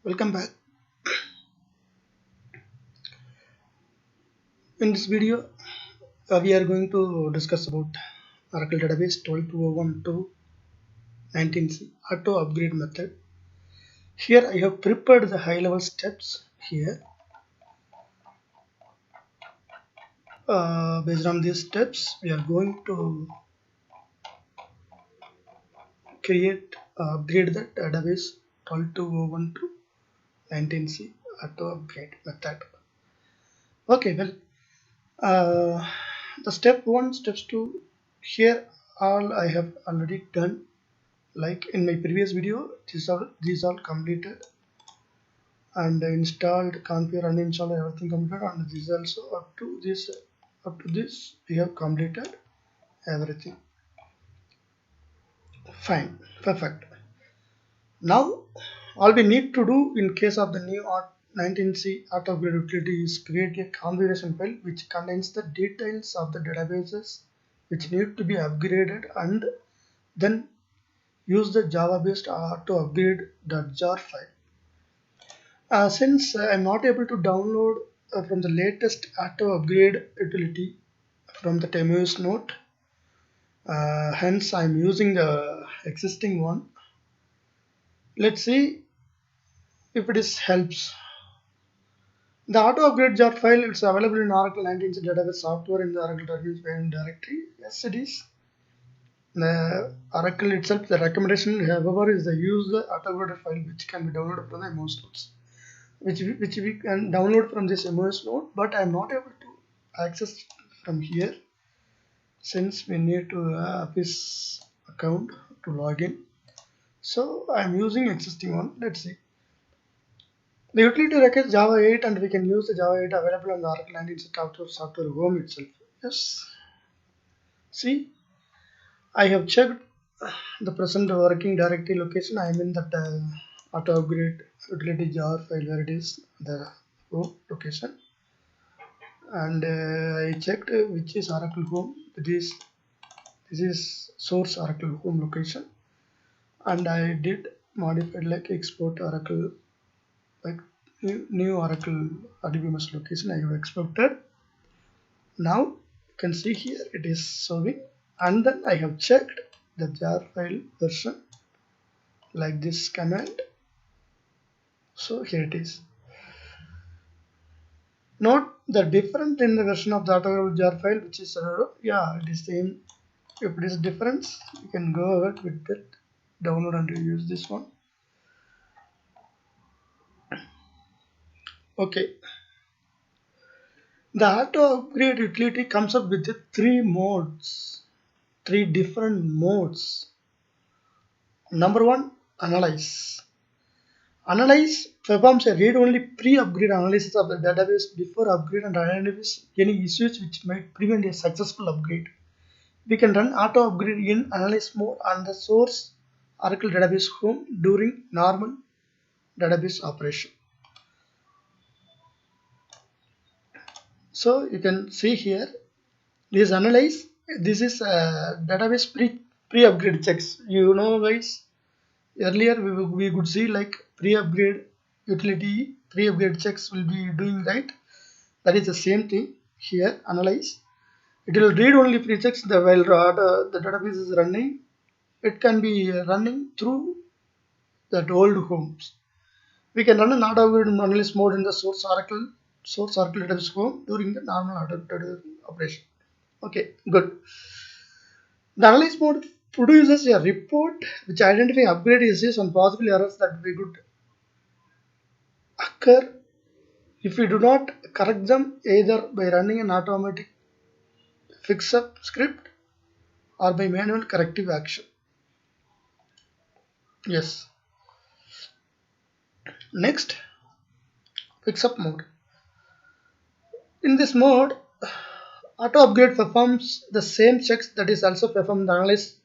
Welcome back. In this video, we are going to discuss about Oracle Database 12201 to 19C auto upgrade method. Here I have prepared the high level steps here. Based on these steps, we are going to upgrade the database 12201 to 19C auto upgrade method. Okay, well, the step 1, steps 2, here all I have already done. Like in my previous video, these all completed and installed, configure, uninstall, everything completed, and this also up to this we have completed everything. Fine, perfect. Now all we need to do in case of the new 19C auto upgrade utility is create a configuration file which contains the details of the databases which need to be upgraded, and then use the Java based auto upgrade.jar file. Since I'm not able to download from the latest auto upgrade utility from the Temuis Note, hence I'm using the existing one. Let's see if it helps. The auto upgrade jar file is available in Oracle 19C database software in the Oracle database directory. Yes, it is. The Oracle itself, the recommendation, however, is to use the auto upgrade file which can be downloaded from the MOS notes, which we can download from this MOS node, but I'm not able to access from here since we need to Office account to log in. So I'm using existing one. Let's see. The utility requires Java 8 and we can use the Java 8 available on the Oracle 19C software home itself. Yes. See, I have checked the present working directory location. I am in that auto upgrade utility jar file where it is the home location, and I checked which is Oracle home. This is source Oracle home location, and I did modified like export Oracle, like new Oracle RDBMS location I have exported. Now you can see here it is showing, and then I have checked the jar file version like this command. So here it is. Note the difference in the version of the auto jar file, which is yeah, it is same. If it is difference, you can go ahead with that, download and use this one. Okay. The auto upgrade utility comes up with three different modes. Number one, analyze. Analyze performs a read-only pre-upgrade analysis of the database before upgrade and identifies any issues which might prevent a successful upgrade. We can run auto upgrade in analyze mode on the source Oracle database home during normal database operation. So you can see here, this analyze, this is database pre-upgrade checks. You know guys, earlier we could see like pre-upgrade utility, pre-upgrade checks will be doing, right? That is the same thing here. Analyze, it will read only pre-checks while the database is running. It can be running through that old homes. We can run an auto upgrade analysis mode in the source Oracle database home during the normal auto operation. Okay, good. The analysis mode produces a report which identifies upgrade issues and possible errors that we could occur if we do not correct them either by running an automatic fix-up script or by manual corrective action. Yes. Next, fix-up mode. In this mode, auto upgrade performs the same checks that is also performed in the analyze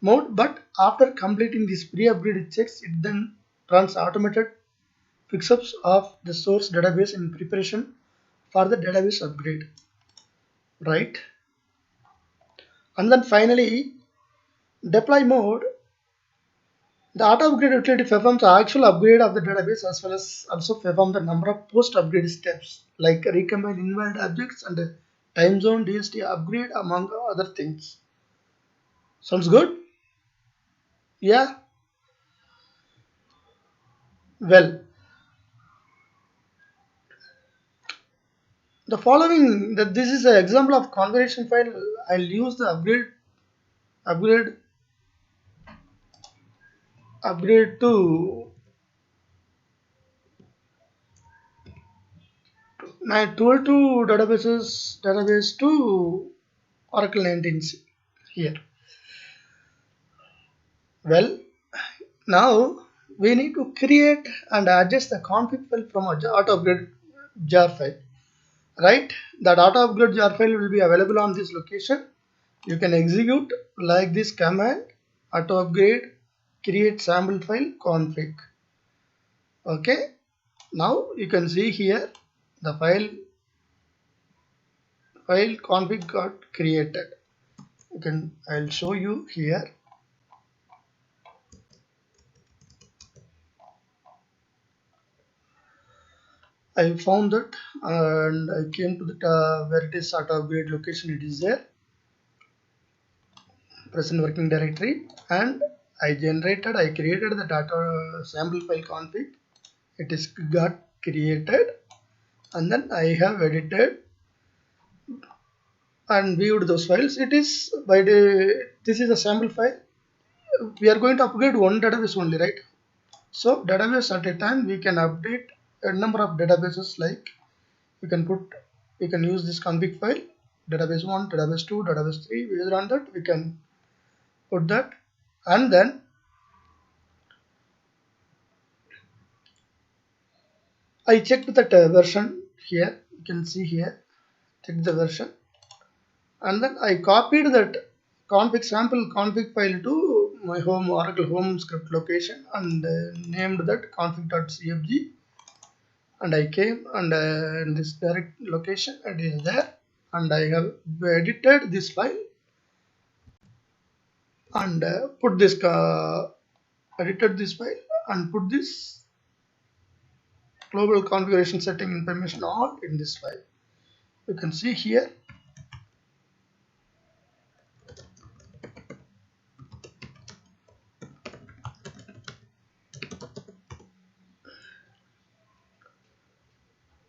mode, but after completing these pre-upgraded checks, it then runs automated fix-ups of the source database in preparation for the database upgrade, right? And then finally, deploy mode. The auto upgrade utility performs the actual upgrade of the database as well as also perform the number of post upgrade steps like recombine invalid objects and time zone DST upgrade among other things. Sounds good? Yeah. Well, the following that this is an example of configuration file. I'll use the upgrade upgrade to my 12 to database to Oracle 19c here. Well, now we need to create and adjust the config file from a auto upgrade jar file. Right? That auto upgrade jar file will be available on this location. You can execute like this command auto upgrade create sample file config. Okay. Now you can see here the file config got created. I'll show you here. I found that and I came to the where it is auto upgrade location. It is there, present working directory, and I created the data sample file config. It is got created, and then I have edited and viewed those files. It is this is a sample file. We are going to upgrade one database only, right? So database at a time we can update a number of databases, like you can use this config file database 1, database 2, database 3. Based on that we can put that, and then I checked that version here. You can see here, check the version, and then I copied that sample config file to my home Oracle home script location and named that config.cfg, and I came and in this direct location it is there, and I have edited this file and put this edited this file and put this global configuration setting information all in this file. You can see here.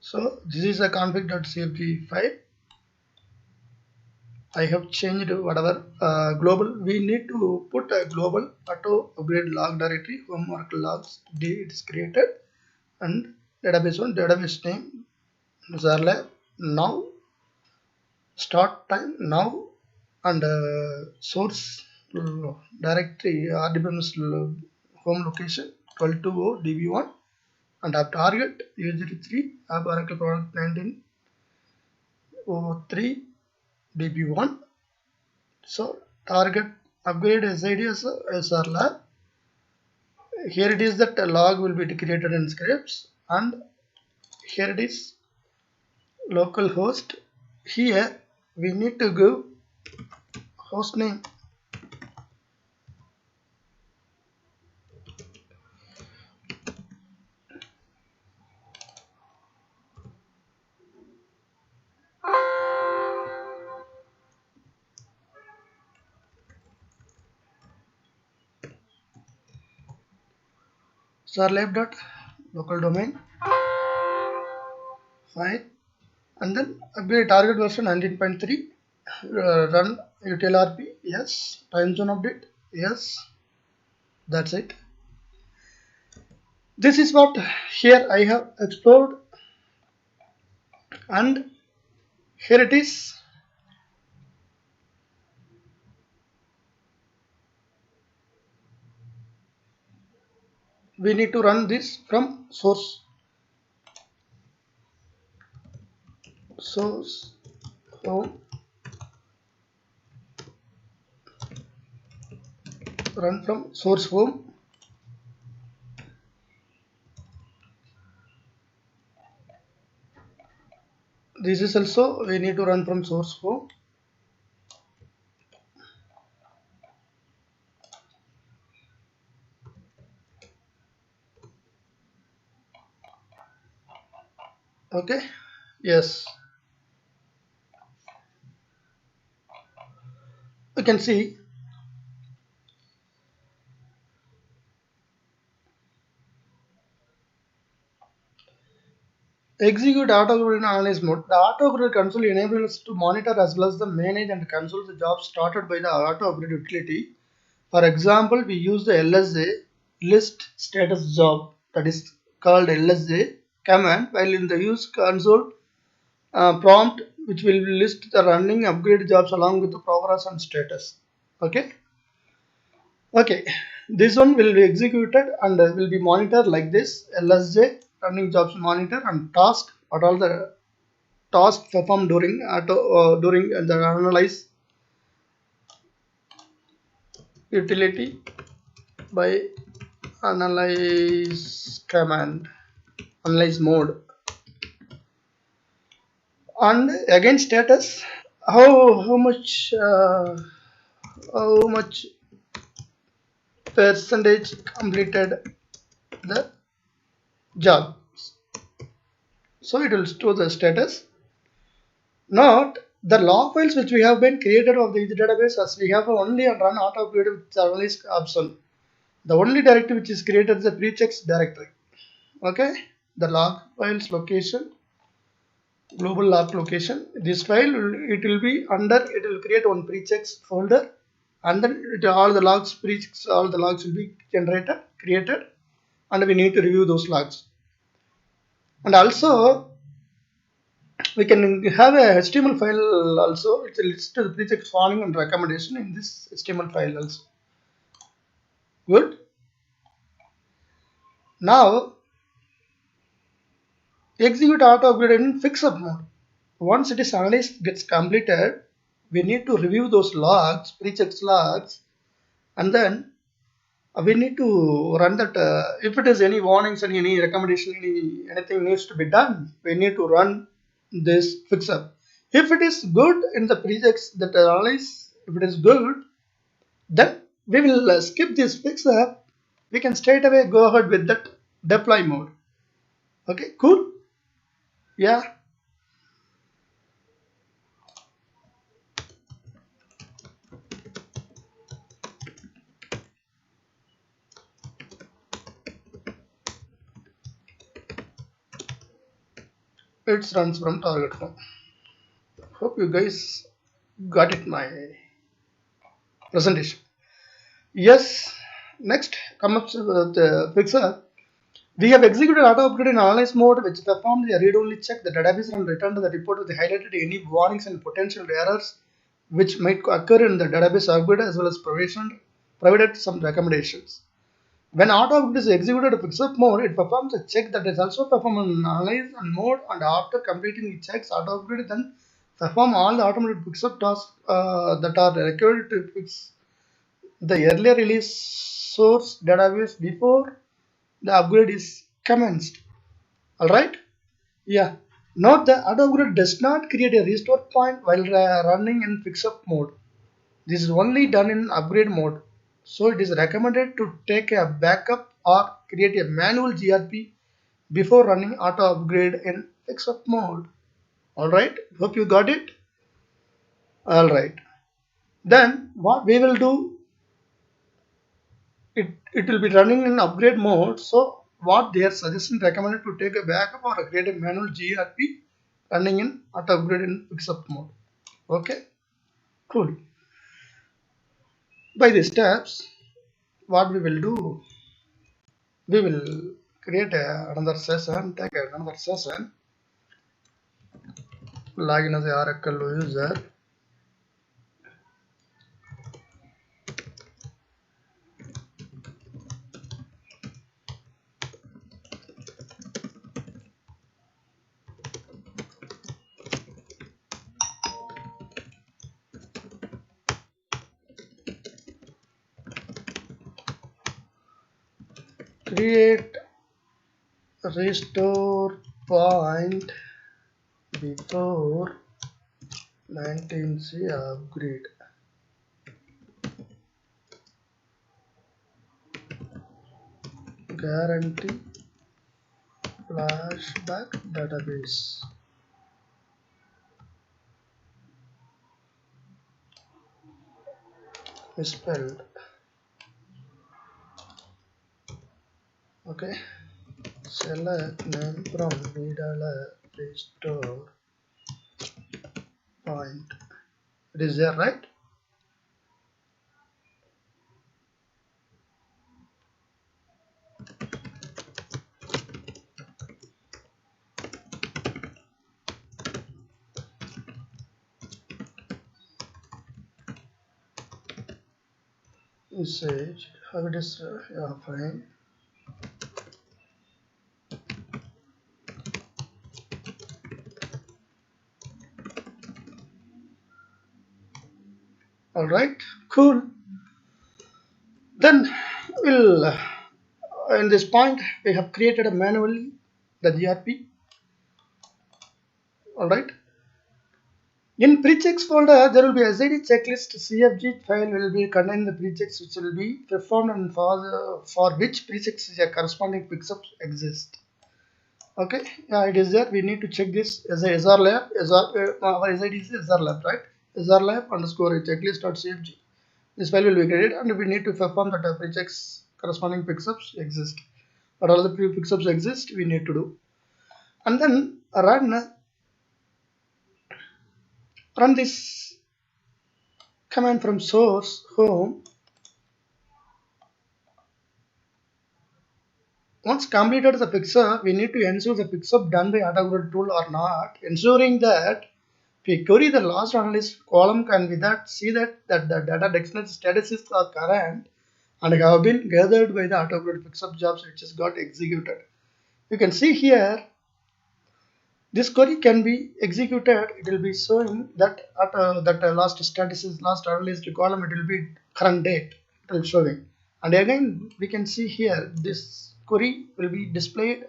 So this is a config.cfg file. I have changed whatever global. We need to put a global auto upgrade log directory from Oracle logs. It is created, and database 1, database name Zarlab now, start time now, and source directory RDBMS home location 1220 DB1, and our target UG3 app Oracle product 1903 DB1. So target upgrade SID as SRLab. Here it is that a log will be created in scripts, and here it is local host. Here we need to give host name. Zarlab dot local domain file, and then upgrade target version 19.3, run utlrp, yes, time zone update, yes, that's it. This is what here I have explored, and here it is. We need to run this from source home, run from source home. This is also we need to run from source home. Okay, yes, you can see execute autogrid in analyze mode. The autogrid console enables us to monitor as well as the manage and console the jobs started by the autogrid utility. For example, we use the LSA list status job, that is called LSA command, while in the use console prompt which will list the running upgrade jobs along with the progress and status. Okay, okay, this one will be executed and will be monitored like this: LSJ running jobs monitor and task, what all the tasks performed during the analyze utility by analyze command, analyze mode. And again status, how much how much percentage completed the job, so it will store the status. Note the log files which we have been created of the database, as we have only run auto upgrade with analyze option. The only directory which is created is the prechecks directory. Okay, the log files location, global log location. This file it will be under, it will create one prechecks folder, and then all the logs, prechecks, all the logs will be generated, created, and we need to review those logs. And also we can have a HTML file also. It's a list of the prefix warning and recommendation in this HTML file also. Good. Now execute auto upgrade in fix up mode. Once it is analyzed, gets completed, we need to review those logs, pre-checked logs, and then we need to run that. If it is any warnings and any recommendation, anything needs to be done, we need to run this fix up. If it is good in the pre-checks that analyze, if it is good, then we will skip this fix up. We can straight away go ahead with that deploy mode. Okay, cool. Yeah. It runs from target home. Hope you guys got it, my presentation. Yes. Next, come up with the fixer. We have executed auto upgrade in analyze mode, which performed a read-only check the database and returned to the report with highlighted any warnings and potential errors which might occur in the database upgrade, as well as provided some recommendations. When auto upgrade is executed in fix-up mode, it performs a check that is also performed in analyze and mode, and after completing the checks, auto upgrade then perform all the automated fix-up tasks that are required to fix the earlier release source database before the upgrade is commenced. Alright? Yeah. Note the auto upgrade does not create a restore point while running in fix-up mode. This is only done in upgrade mode. So it is recommended to take a backup or create a manual GRP before running auto upgrade in fix-up mode. Alright? Hope you got it. Alright. Then what we will do, it will be running in upgrade mode. So what they are suggesting, recommended to take a backup or create a manual GRP running in auto upgrade in fix-up mode. Okay, cool. By these steps, what we will do, we will create another session, take another session, login as a Oracle user. Create restore point before 19C upgrade. Guarantee flashback database. Misspelled. Okay. Select name from middle restore point. It is there, right? Usage. How it is? Yeah, fine. All right. Cool. Then we'll in this point we have created a manually the GRP. All right. In pre-checks folder, there will be SID checklist CFG file will be contain the pre-checks which will be performed and for which pre-checks a corresponding pickups exist. Okay, yeah, it is there. We need to check this as a SR lab. Our SID is SR lab, right? SR lab underscore checklist.cfg. This file will be created and we need to perform that pre-checks corresponding pickups exist. But all the pickups exist, we need to do. And then run this command from source home. Once completed the pickup, we need to ensure the pickup done by AutoGrid tool or not, ensuring that we query the last analyst column can with that see that the data dictionary statuses are current and have been gathered by the AutoGrid pickup jobs which has got executed. You can see here this query can be executed. It will be showing that last statuses, last analyst column, it will be current date. It will showing, and again we can see here this query will be displayed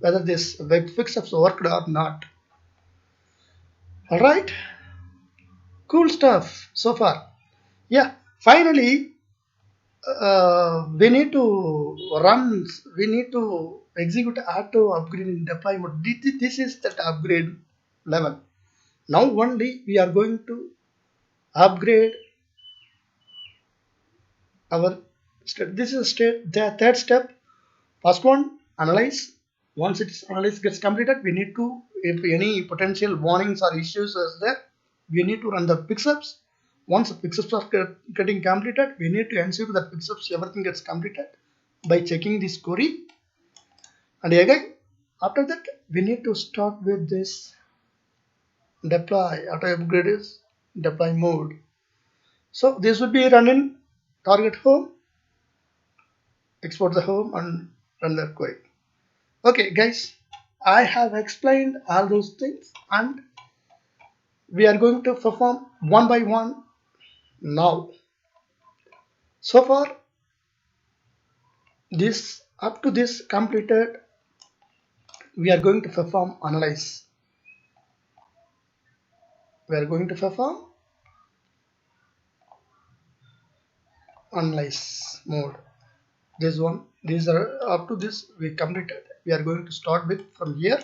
whether this web fixups worked or not. All right, cool stuff so far. Yeah, finally we need to run. We need to execute auto upgrade in deploy mode. This is that upgrade level. Now only we are going to upgrade our step. This is the third step. First one, analyze. Once it's analyzed gets completed, we need to, if any potential warnings or issues is there, we need to run the pickups. Once the pickups are getting completed, we need to ensure that pickups everything gets completed by checking this query. And again, after that, we need to start with this deploy. Auto upgrade is deploy mode. So this would be run in target home, export the home and run the query. Okay guys, I have explained all those things and we are going to perform one by one now. So far this up to this completed, we are going to perform analyze. We are going to perform analyze mode. This one, these are up to this we completed. We are going to start with from here.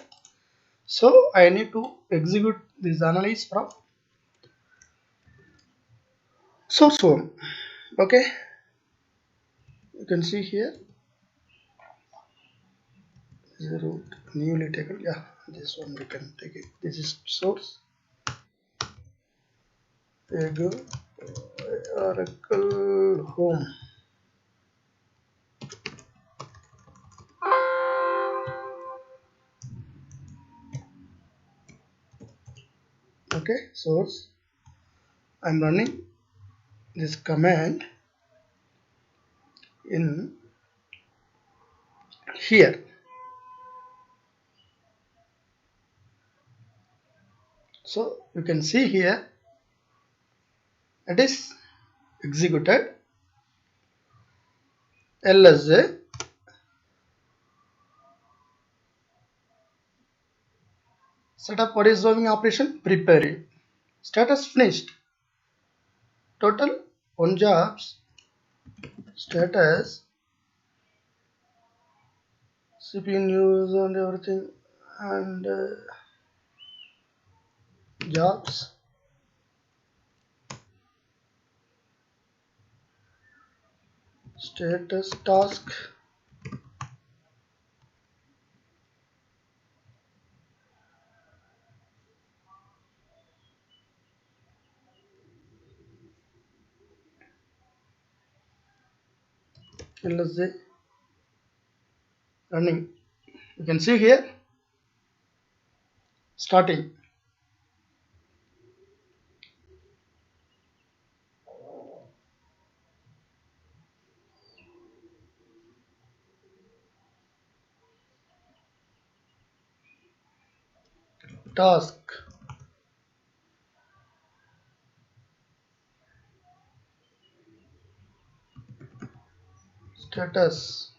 So I need to execute this analyze from source home. Okay, you can see here the root newly taken. Yeah, this one we can take it. This is source. There you go. Oracle home. Okay, source. I'm running this command in here. So you can see here it is executed LSA setup. What is solving operation? Preparing. Status finished. Total 1 jobs. Status CPU news and everything, and jobs, status, task. And let's say running. You can see here starting task, status.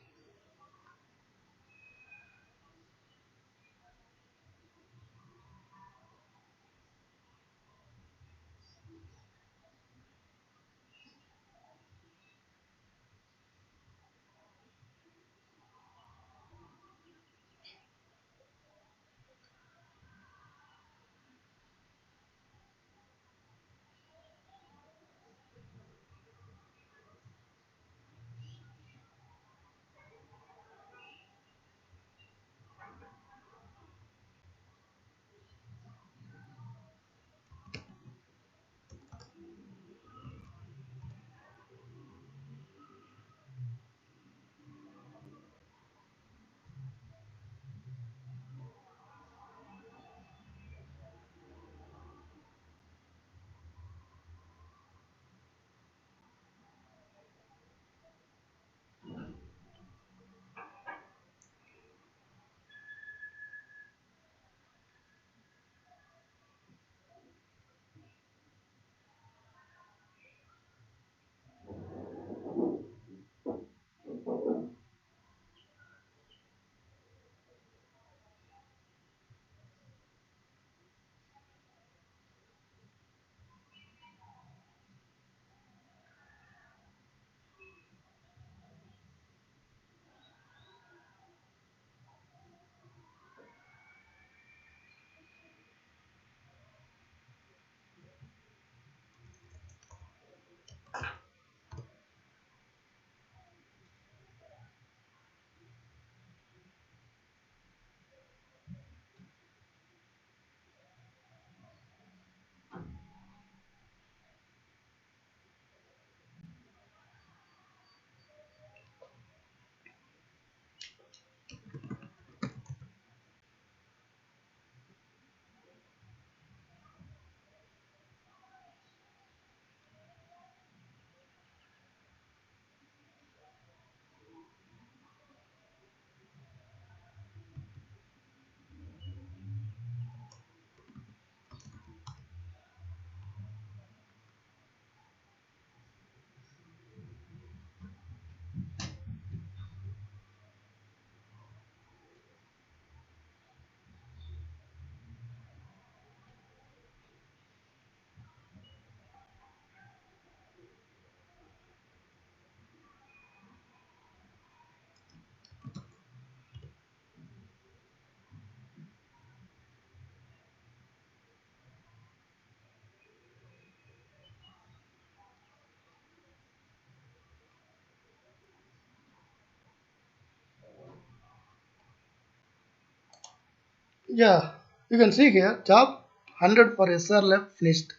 Yeah, you can see here job 100 for SR left finished.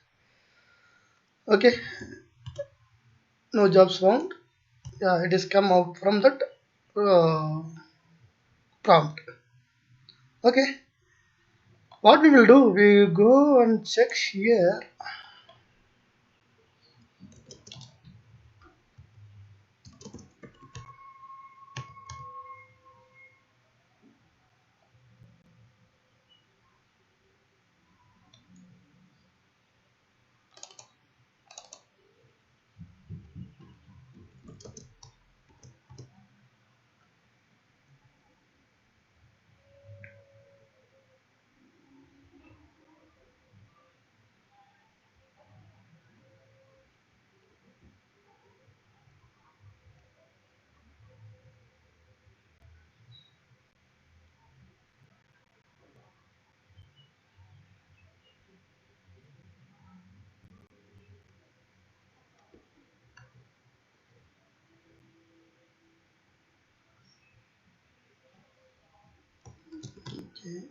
Okay, no jobs found. Yeah, it is come out from that uh, prompt. Okay, what we will do, we will go and check here. Okay.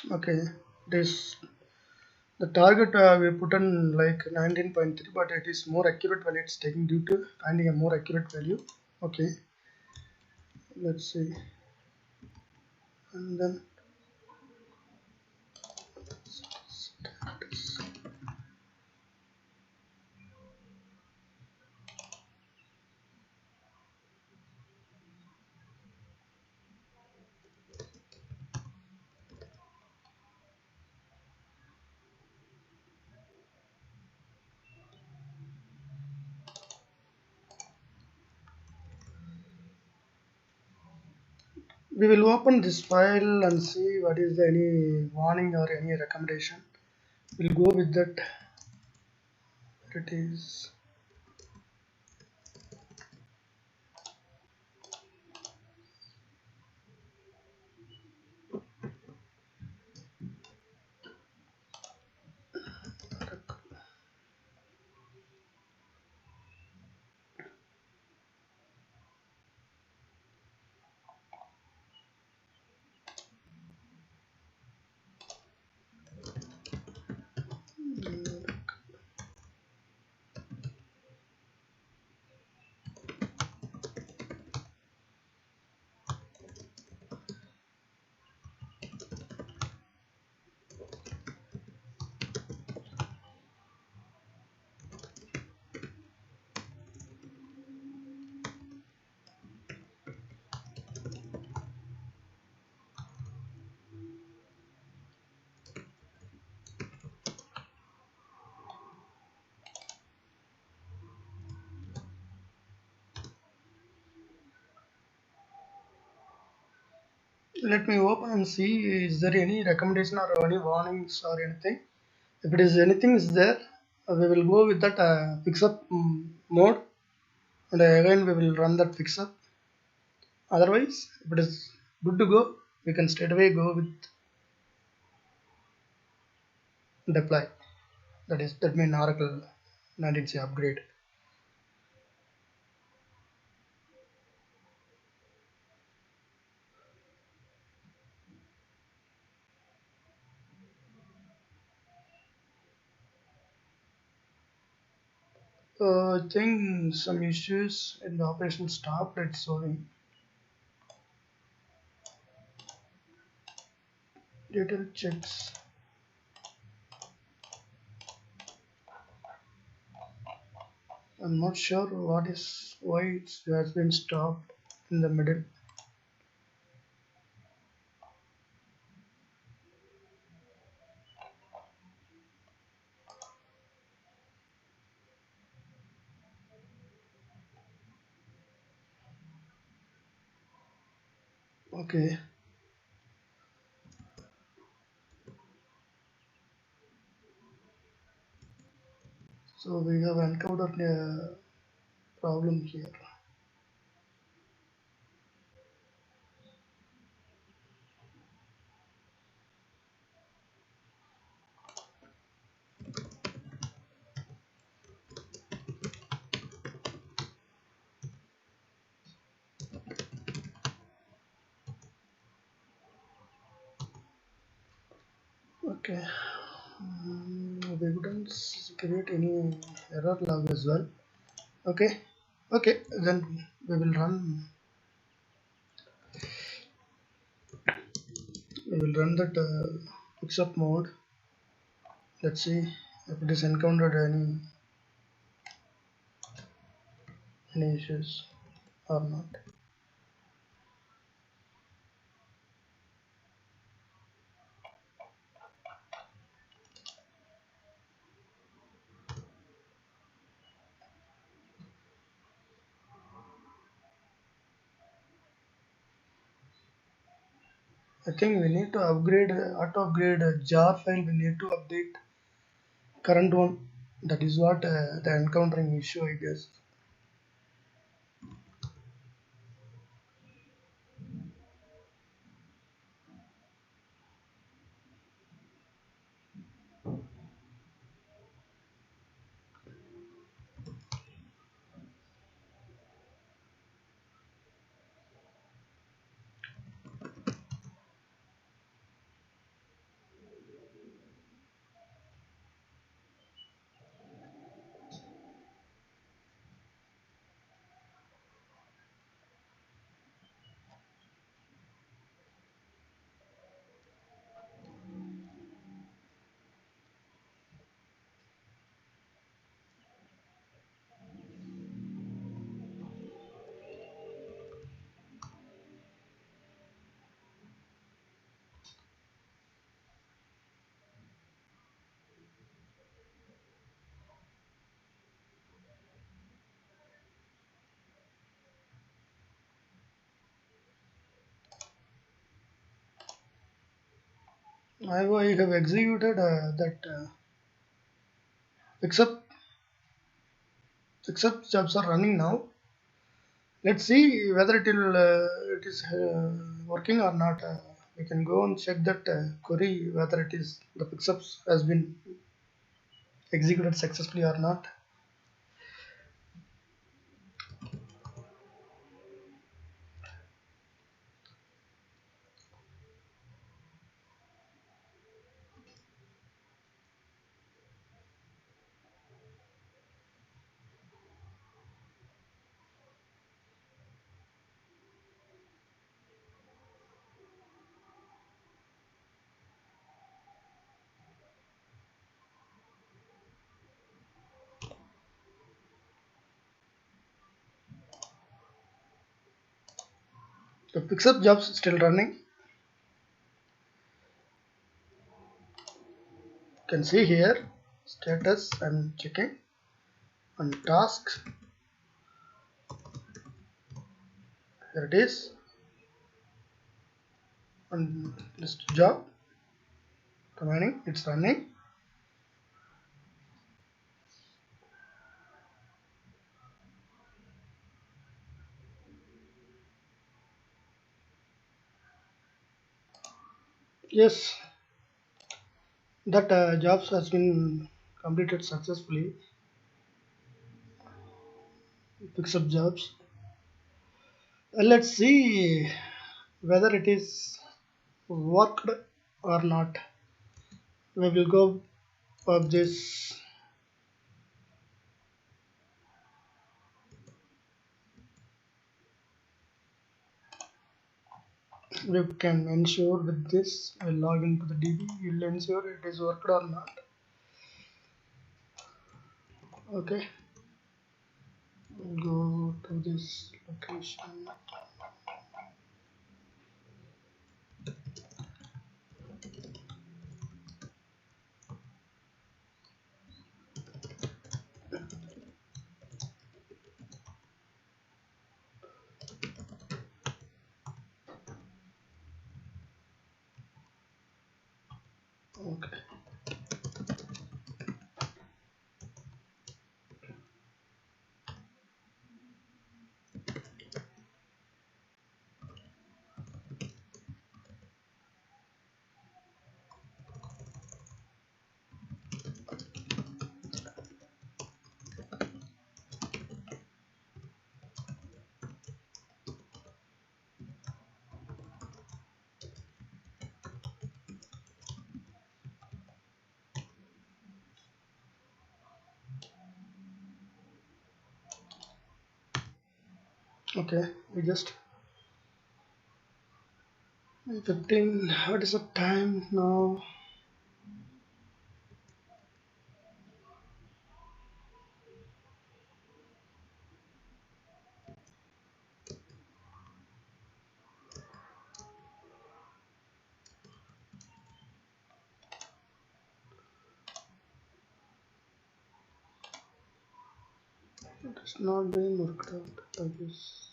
Okay, this the target we put in like 19.3, but it is more accurate when it's taken due to finding a more accurate value. Okay, let's see, and then we will open this file and see what is the any warning or any recommendation. We'll go with that. It is let me open and see is there any recommendation or any warnings or anything. If it is anything is there, we will go with that fix up mode, and again we will run that fix up. Otherwise, if it is good to go, we can straight away go with deploy. That means Oracle 19c upgrade. I think some issues in the operation stopped. It's showing detail checks. I'm not sure why it has been stopped in the middle. Okay, so we have encountered a problem here. Okay, we wouldn't create any error log as well. Okay, okay, then we will run that fix up mode. Let's see if it is encountered any issues or not. I think we need to upgrade auto upgrade jar file. We need to update current one. That is what the encountering issue, I guess. I have executed that except jobs are running now. Let's see whether it is working or not. We can go and check that query whether it is the pixups has been executed successfully or not. The pixup jobs still running. You can see here status. I'm checking on tasks. Here it is on list job remaining. It's running. Yes, that jobs has been completed successfully. Pixup jobs. Let's see whether it is worked or not. We will go of this. We can ensure with this. We'll log into the DB. We'll ensure it is worked or not. Okay. Go to this location. Okay. Okay. We just 15. What is the time now? It is not being worked out. I guess.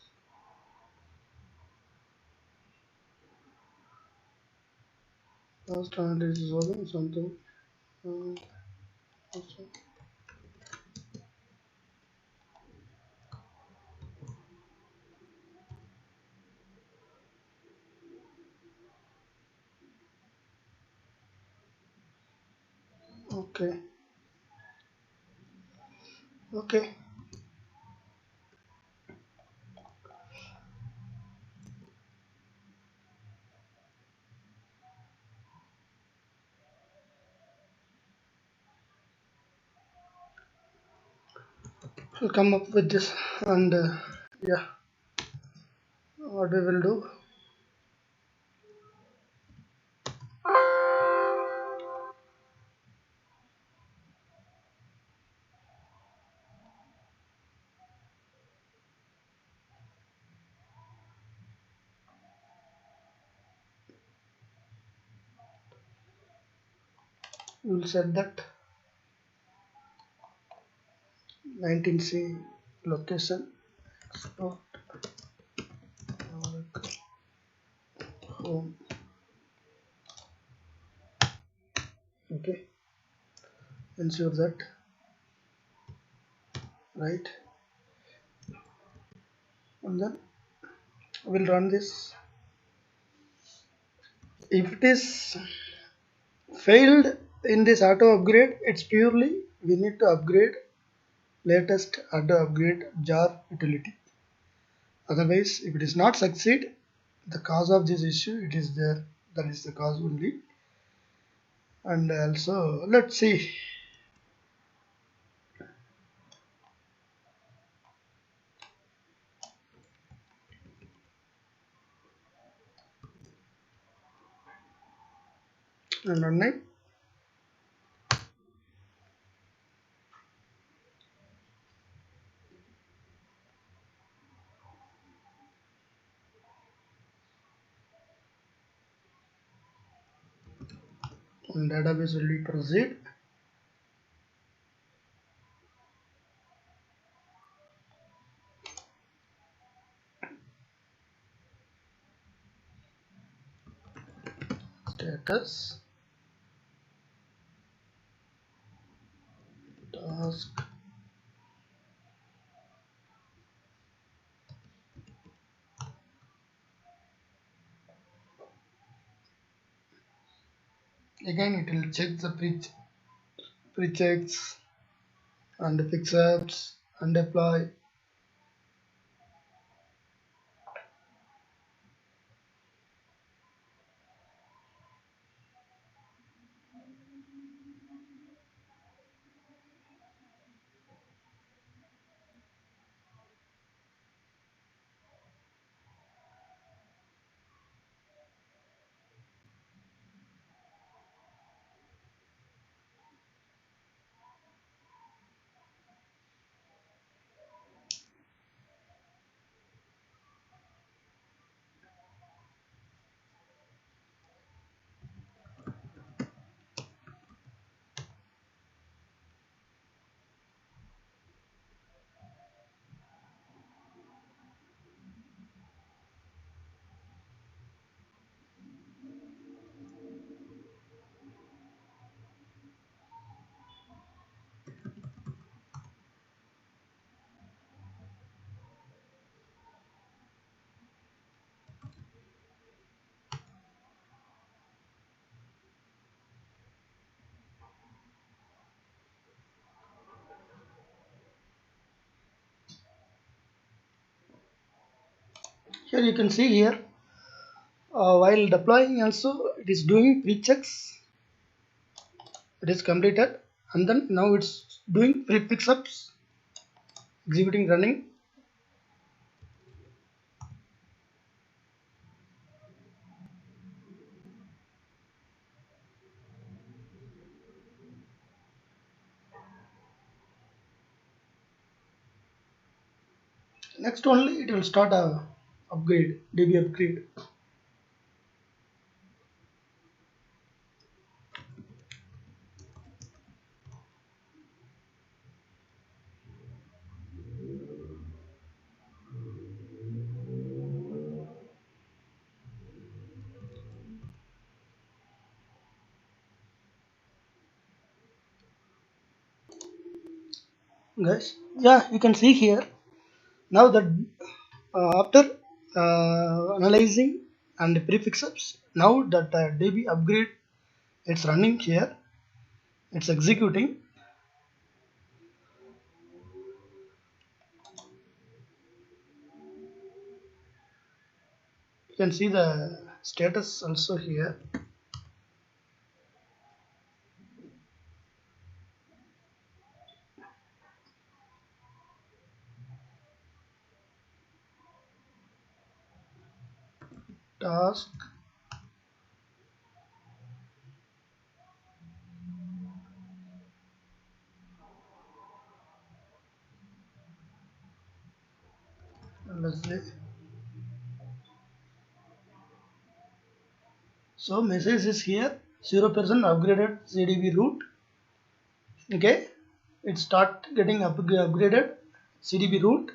Last analysis is something. uh, okay, okay. We'll come up with this, and yeah, what we will do, we'll set that 19C location, export home. Okay, ensure that, right, and then we'll run this. If it is failed in this auto upgrade, it's purely we need to upgrade latest auto upgrade jar utility. Otherwise, if it is not succeed, the cause of this issue it is there. That is the cause only. And also, let's see. And running. And database will be proceed. Status task. Again, it will check the pre-checks and fix apps and deploy. Here you can see here while deploying also it is doing pre-checks. It is completed, and then now it's doing pre-fix-ups, executing, running. Next only it will start a upgrade, DB upgrade. guys. Yeah, you can see here now that after analyzing and prefixes, now that DB upgrade, it's running here, it's executing. You can see the status also here. Task, let's say. So message is here, 0% upgraded CDB root. Okay, it start getting upgraded CDB root.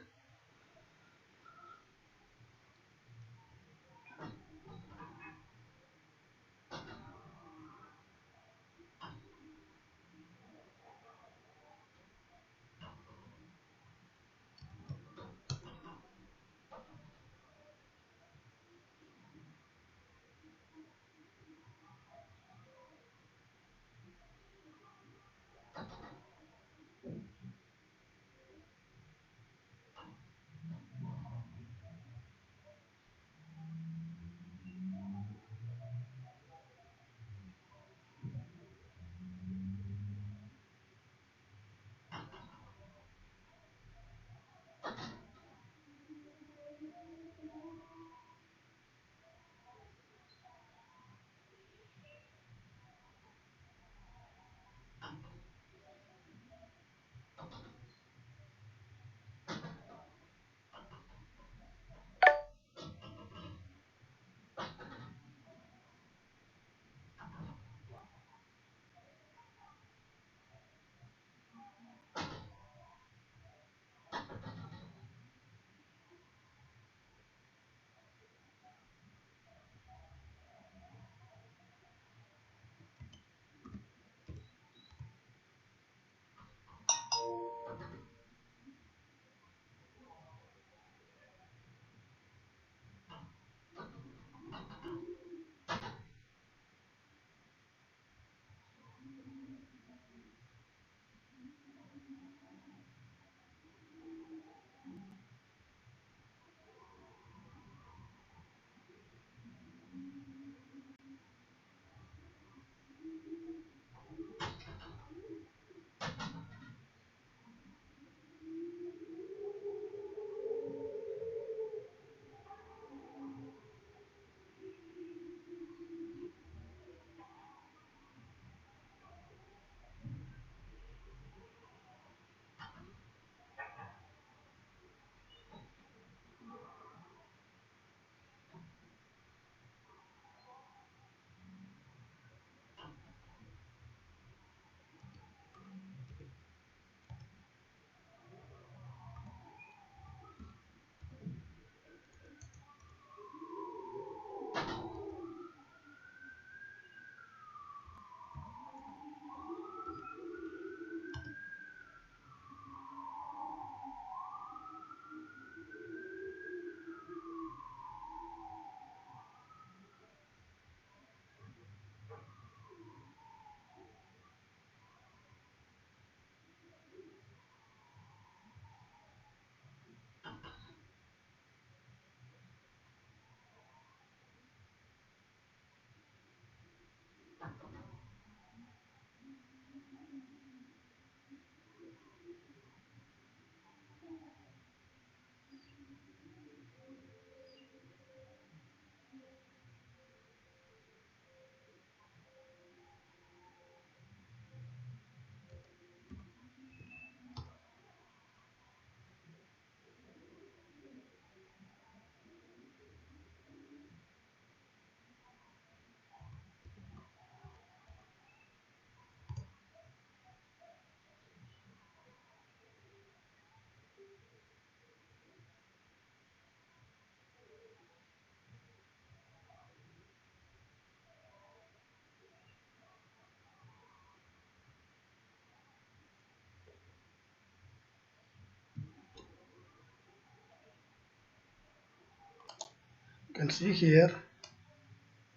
can see here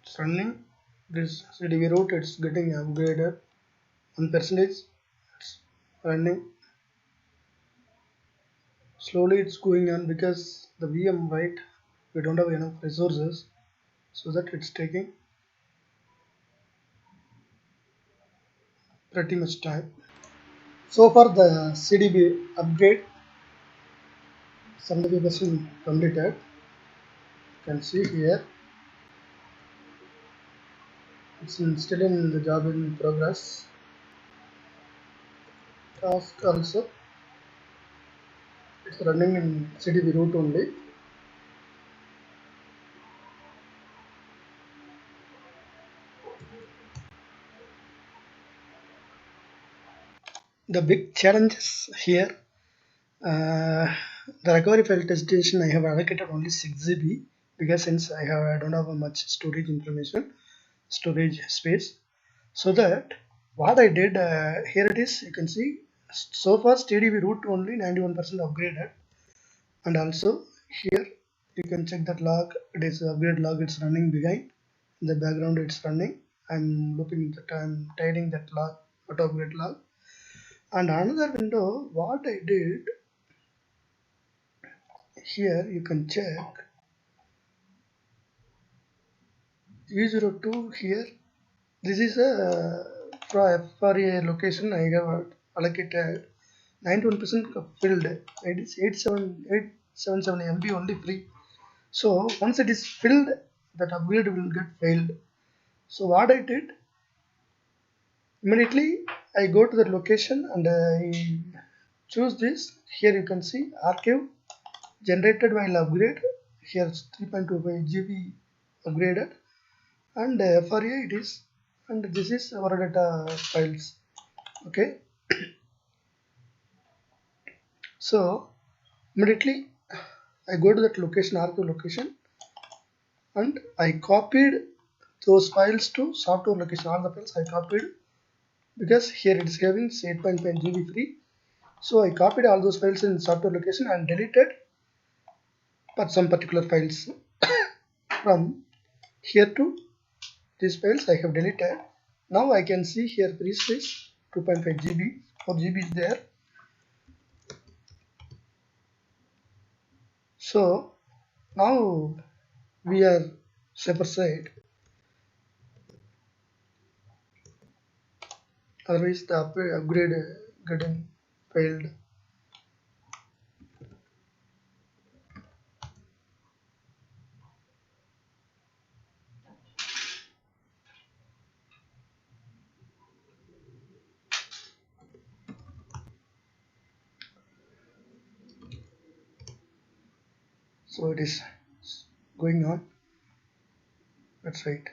it's running. This CDB root, it's getting upgraded 1%. It's running slowly. It's going on because the VM, right, we don't have enough resources, so that it's taking pretty much time. So far the CDB upgrade 75% completed. You can see here it's still in the job in progress. Task also it's running in CDB root only. The big challenges here, uh, the recovery file destination I have allocated only 6 GB because since I don't have much storage space. So that what I did, here it is, you can see so far TDB root only 91% upgraded, and also here you can check that log, it is upgrade log, it's running behind in the background, it's running. I'm looking that I'm tidying that log, auto upgrade log. And another window, what I did here, you can check U02 here. This is a for a location I have allocated 91% filled. It is 877 MB only free. So once it is filled, that upgrade will get failed. So what I did, immediately I go to the location and I choose this. Here you can see archive generated while upgrade. Here it's 3.25 GB upgraded, and FRA it is, and this is our data files. Okay, so immediately I go to that location, archive location, and I copied those files to software location. All the files I copied because here it is having 8.5 GB free. So I copied all those files in software location and deleted but some particular files from here to these files I have deleted. Now I can see here free space 2.5 GB, 4 GB is there. So now we are safer side. Otherwise the upgrade getting failed. So it is going on. That's right.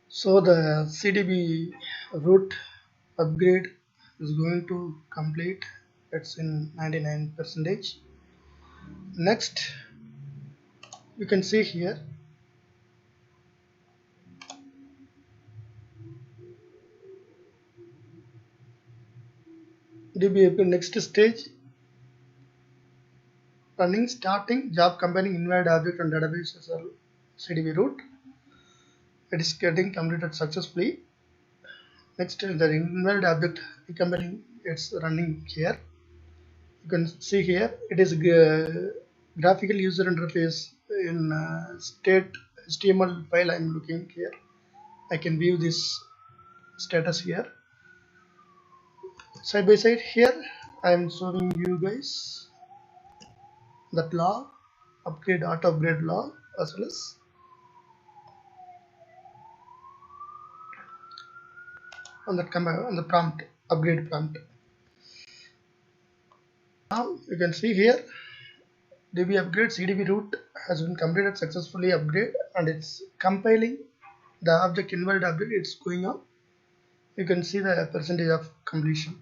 So the CDB root upgrade is going to complete. It's in 99%. Next, you can see here DBAP next stage running, starting job combining invalid object and database as a CDB root. It is getting completed successfully. Next, the invalid object recombining, it's running here. You can see here it is graphical user interface in state HTML file. I'm looking here. I can view this status here. Side by side here, I am showing you guys that log, upgrade auto upgrade log, as well as on that command, on the prompt, upgrade prompt. Now you can see here DB upgrade CDB root has been completed successfully, upgrade, and it's compiling the object invalid object, it's going on. You can see the percentage of completion.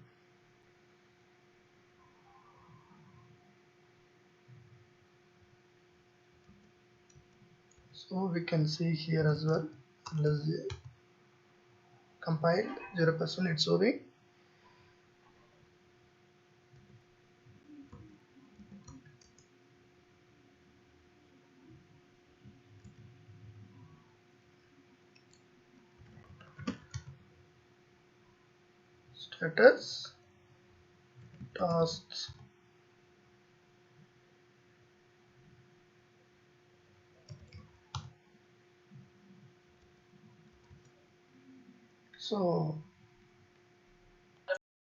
So we can see here as well, let's compile 0%, it's showing. status tasks. So